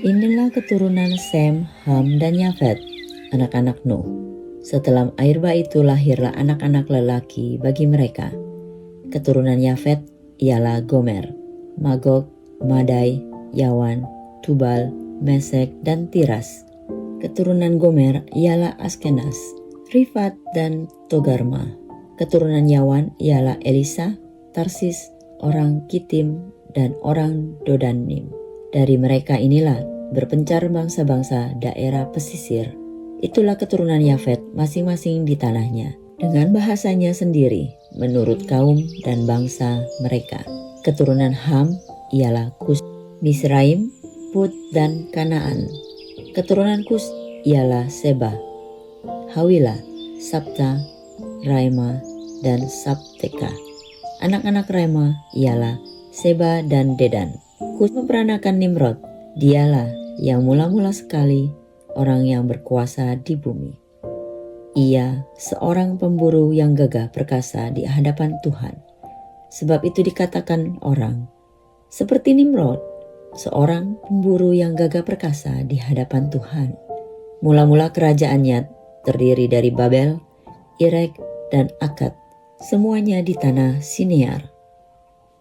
Inilah keturunan Sem, Ham, dan Yafet, anak-anak Nuh. Setelah air bah itu lahirlah anak-anak lelaki bagi mereka. Keturunan Yafet ialah Gomer, Magog, Madai, Yawan, Tubal, Mesek, dan Tiras. Keturunan Gomer ialah Askenaz, Rifat, dan Togarma. Keturunan Yawan ialah Elisa, Tarsis, orang Kitim, dan orang Dodanim. Dari mereka inilah berpencar bangsa-bangsa daerah pesisir. Itulah keturunan Yafet masing-masing di tanahnya, dengan bahasanya sendiri menurut kaum dan bangsa mereka. Keturunan Ham ialah Kus, Misraim, Put, dan Kanaan. Keturunan Kus ialah Seba, Hawila, Sabta, Raima, dan Sabteka. Anak-anak Raima ialah Seba dan Dedan. Kus memperanakan Nimrod. Dialah yang mula-mula sekali orang yang berkuasa di bumi. Ia seorang pemburu yang gagah perkasa di hadapan Tuhan. Sebab itu dikatakan orang, seperti Nimrod, seorang pemburu yang gagah perkasa di hadapan Tuhan. Mula-mula kerajaannya terdiri dari Babel, Irek, dan Akkad, semuanya di tanah Sinear.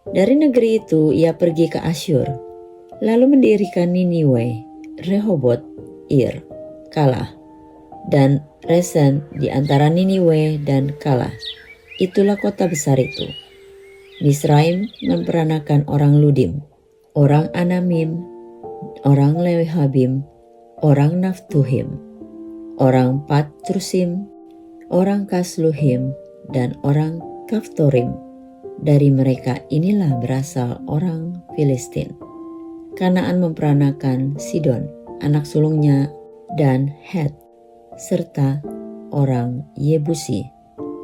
Dari negeri itu ia pergi ke Asyur, lalu mendirikan Niniwe, Rehobot, Ir, Kalah, dan Resen di antara Niniwe dan Kalah. Itulah kota besar itu. Misraim memperanakan orang Ludim, orang Anamim, orang Lehabim, orang Naftuhim, orang Patrusim, orang Kasluhim, dan orang Kaftorim. Dari mereka inilah berasal orang Filistin. Kanaan memperanakan Sidon, anak sulungnya, dan Het, serta orang Yebusi,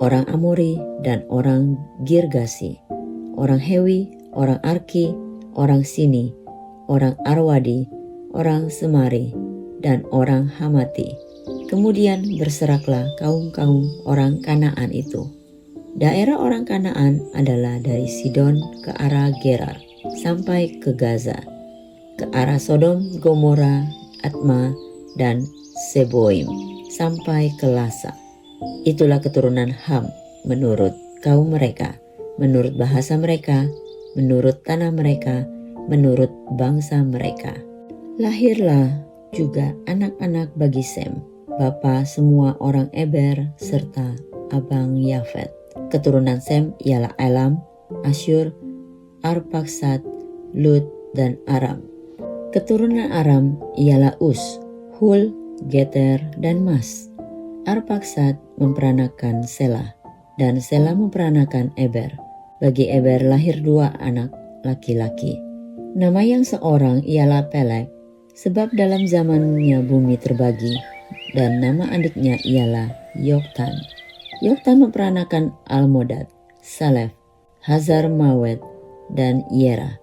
orang Amori, dan orang Girgasi, orang Hewi, orang Arki, orang Sini, orang Arwadi, orang Semari, dan orang Hamati. Kemudian berseraklah kaum-kaum orang Kanaan itu. Daerah orang Kanaan adalah dari Sidon ke arah Gerar sampai ke Gaza, ke arah Sodom, Gomora, Atma, dan Seboim sampai ke Lasa. Itulah keturunan Ham menurut kaum mereka, menurut bahasa mereka, menurut tanah mereka, menurut bangsa mereka. Lahirlah juga anak-anak bagi Sem, bapa semua orang Eber serta abang Yafet. Keturunan Sem ialah Elam, Asyur, Arpaksad, Lut, dan Aram. Keturunan Aram ialah Us, Hul, Geter, dan Mas. Arpaksad memperanakan Selah, dan Selah memperanakan Eber. Bagi Eber lahir 2 anak laki-laki. Nama yang seorang ialah Peleg, sebab dalam zamannya bumi terbagi, dan nama adiknya ialah Yoktan. Yoktan memperanakan Almodad, Salef, Hazar Mawet, dan Yera,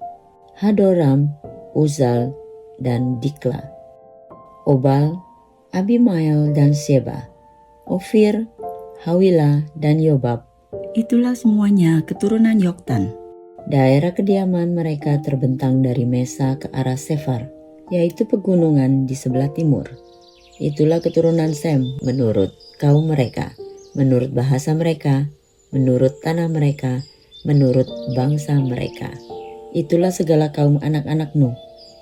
Hadoram, Uzal, dan Dikla, Obal, Abimael, dan Sheba, Ofir, Hawila, dan Yobab. Itulah semuanya keturunan Yoktan. Daerah kediaman mereka terbentang dari Mesa ke arah Sefar, yaitu pegunungan di sebelah timur. Itulah keturunan Sem menurut kaum mereka, menurut bahasa mereka, menurut tanah mereka, menurut bangsa mereka. Itulah segala kaum anak-anak Nuh,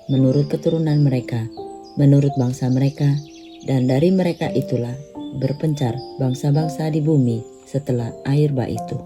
menurut keturunan mereka, menurut bangsa mereka, dan dari mereka itulah berpencar bangsa-bangsa di bumi setelah air bah itu.